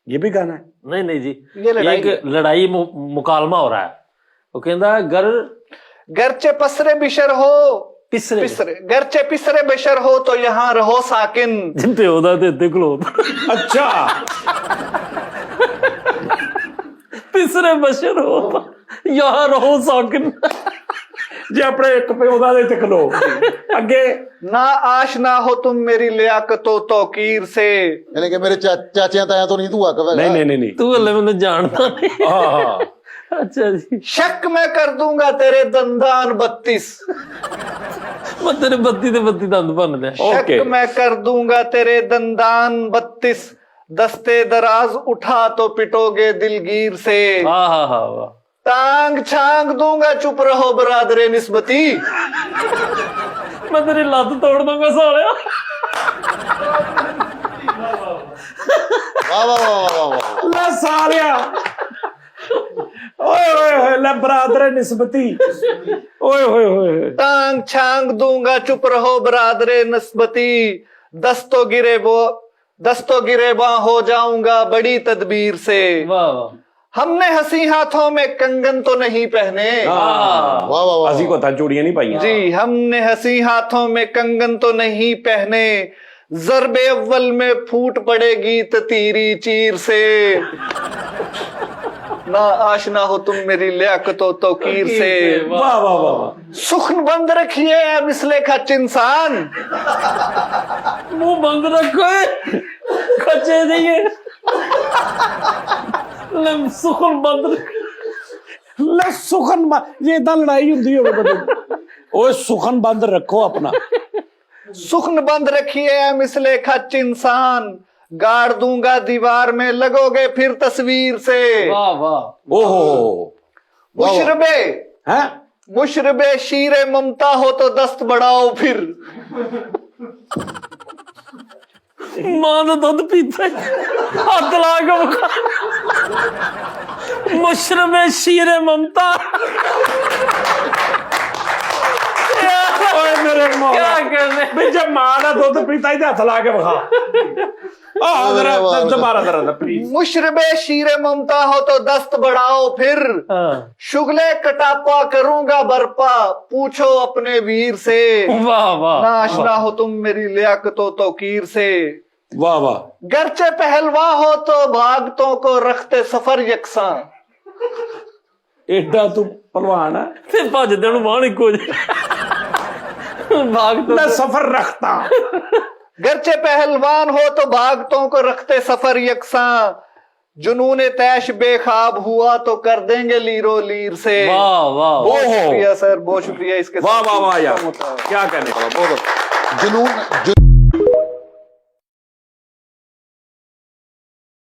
ये भी गाना है? नहीं नहीं जी, ये लड़ाई एक लड़ाई मुकालमा हो रहा है। वो कहता घर गरचे पसरे बिशर हो पिसरे पिसरे गरचे पिसरे बिशर हो तो यहाँ रहो साकिन। जिनते होता ते देख लो अच्छा पिसरे बशर हो यहाँ रहो साकिन। जे अपने एक प्योदा दे तक लो अगे ना आश ना हो तुम मेरी लियाकतो तौकीर से। यानी कि मेरे चाचियां ताया तो नहीं तू आकर नहीं नहीं नहीं नहीं तू हले मैंने जानता नहीं। हाँ हाँ अच्छा जी, शक मैं कर दूंगा तेरे दंदान 32। मैं तेरे बत्ती ते बत्ती दंद भन दे। शक ओके मैं कर दूंगा तेरे दंदान 32। दस्ते दराज उठा तो पिटोगे दिलगीर से। हाँ हाँ हाँ वाह, टांग छांग दूंगा चुप रहो बरादरे निस्बती। मैं तेरी लत तोड़ दूंगा सालिया। वाह वाह वाह वाह वाह। ला सालिया ओए ओए ओए ला बरादर निस्बती ओए ओए ओए टांग छांग दूंगा चुप रहो बरादरे निस्बती। दस्तों गिरेबा हो जाऊंगा बड़ी तदबीर से। वाह वाह, हमने हंसी हाथों में कंगन तो नहीं पहने। हाँ वाह वाह वाह। असी को चूड़ियां नहीं पाई जी हमने हंसी हाथों में कंगन तो नहीं पहने। जरबे अव्वल में फूट पड़ेगी तीरी चीर से। ना आशना हो तुम मेरी लियाकतो तौकीर से। वाह वाह वाह वाह सुखन बंद रखिए है मिसले खच इंसान। मुंह बंद रखो खचे नहीं सुखन बंद रखो। ले सुखन ये इदा लड़ाई हुंदी होवे बंदे ओए सुखन बंद रखो अपना। सुखन बंद रखिए है मिसले खच इंसान। गाड़ दूंगा दीवार में लगोगे फिर तस्वीर से। वाह वाह, ओहो मुशरबे हैं मुशरबे शीरे ममता हो तो दस्त बढ़ाओ फिर। मां दा दुध पीता हाथ ला के मुखा। मुशरबे शीरे ममता। ओए मेरे क्या मौला कहने भी जब मां दा दूध पीता ही हथ ला के बखा आ जरा दोबारा जरा प्लीज। मुशरबे शीरे ममता हो तो दस्त बढ़ाओ फिर। हाँ, शुगले कटापा करूंगा बरपा पूछो अपने वीर से। वाह वाह, ना आशना हो तुम मेरी लियाकतो तौकीर से। वाह वाह गरचे पहलवा हो तो भागतों को रखते सफर यकसा। एडा तू पहलवान है ते भजदे नु बाण इको भाग तो मैं सफर रखता। गरचे पहलवान हो तो भागतों को रखते सफर यकसा। जुनून तैश बेखाब हुआ तो कर देंगे लीरो लीर से। वाह वाह, बहुत ओहो। शुक्रिया सर, बहुत शुक्रिया। इसके वाह साथ वाह वाह यार होता है। क्या कहने का बहुत जुनून